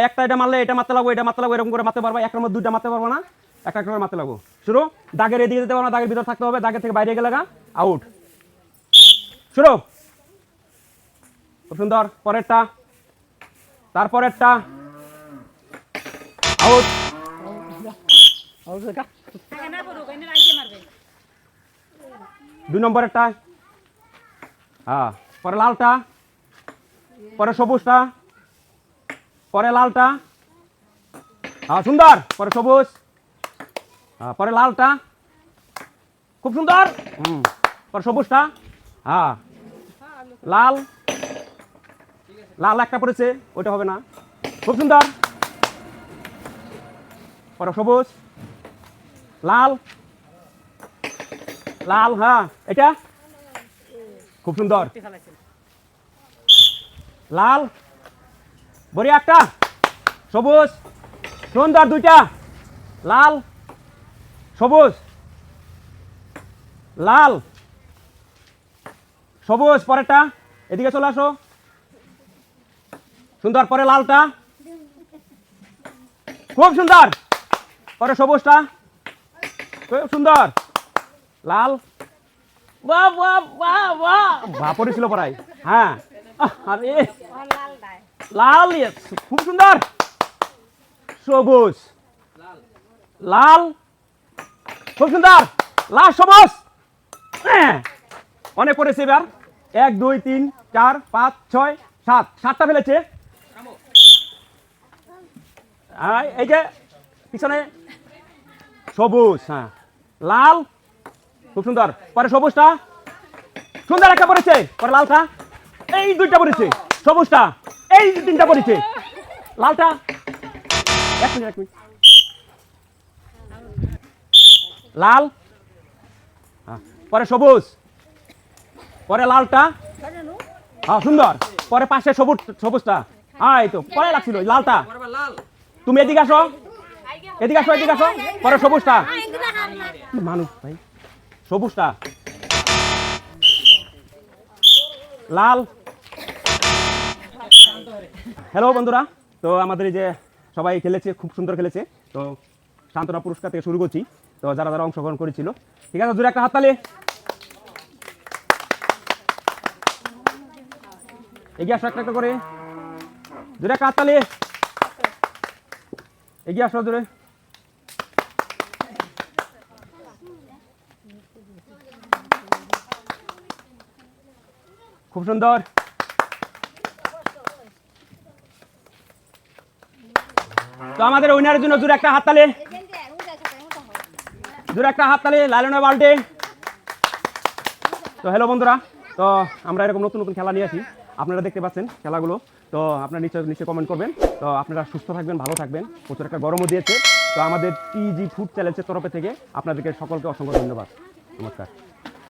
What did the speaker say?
একটা এটা মারলে এটা মারতে লাগবো, এটা মারতে লাগবো, এরকম করে মারতে পারবা। একটার মধ্যে দুইটা মারতে পারবো না, একটা করে মারতে লাগবো। শুরু। দাগের এদিকে যেতে পারবো না, দাগের ভিতর থাকতে হবে, দাগের থেকে বাইরে গেলে আউট। শুরু। খুব সুন্দর। পরেরটা, তারপরেরটা আউট। 2 নম্বরেরটা, হ্যাঁ। পরে লালটা, পরে সবুজটা, পরে লালটা, হ্যাঁ সুন্দর। পরে সবুজ, পরে লালটা, খুব সুন্দর। পরে সবুজটা, হ্যাঁ লাল, লাল একটা পড়েছে, ওইটা হবে না। খুব সুন্দর। পরে সবুজ, লাল, লাল, হ্যাঁ এটা খুব সুন্দর। লাল, বড়ি একটা, সবুজ, সুন্দর দুইটা, লাল, সবুজ, লাল, সবুজ। পরেরটা, এদিকে চলে আসো, সুন্দর। পরে লালটা, খুব সুন্দর। পরে সবুজটা, খুব সুন্দর। লাল, বাহ বাহ বাহ বাহ, বাহ পড়েছিল পড়াই, হ্যাঁ। আরে লাল, খুব সুন্দর। সবুজ, লাল, খুব সুন্দর। লাল, সবুজ, অনেক পড়েছে এবার। 1 2 3 4 5 6 7, 7টা ফেলেছে। এই যে পিছনে সবুজ, হ্যাঁ লাল, খুব সুন্দর। পরে সবুজটা, সুন্দর একটা পড়েছে। পরে লালটা, এই দুইটা পড়েছে। সবুজটা, এই 3টা পড়েছে। লালটা, এক মিনিট। লাল, পরে সবুজ, পরে লালটা, হ্যাঁ সুন্দর। পরে পাশে সবুজটা, হ্যাঁ এই তো পরে লাগছিল লালটা। তুমি এদিকে আসো, এদিকে আসো, এদিকে আসো। পরে সবুজটা, মানুষ ভাই, সবুজটা, লাল। হ্যালো বন্ধুরা, তো আমাদের এই যে সবাই খেলেছে, খুব সুন্দর খেলেছে। তো সান্ত্বনা পুরস্কার থেকে শুরু করছি। তো যারা যারা অংশগ্রহণ করেছিল, ঠিক আছে, জোরে একটা হাততালি। এগিয়ে আসো একটা একটা করে, জোরে একটা হাততালি। এগিয়ে আসো জোরে। খুব সুন্দর। তো আমাদের উইনারের জন্য জোরে একটা হাততালি, জোরে একটা হাততালি। লালনের বাল্টি। তো হ্যালো বন্ধুরা, তো আমরা এরকম নতুন নতুন খেলা নিয়ে আসি, আপনারা দেখতে পাচ্ছেন খেলাগুলো। তো আপনারা নিশ্চয়ই কমেন্ট করবেন। তো আপনারা সুস্থ থাকবেন, ভালো থাকবেন। প্রচুর একটা গরমও দিয়েছে। তো আমাদের টিজি ফুড চ্যালেঞ্জের তরফ থেকে আপনাদেরকে সকলকে অসংখ্য ধন্যবাদ। নমস্কার।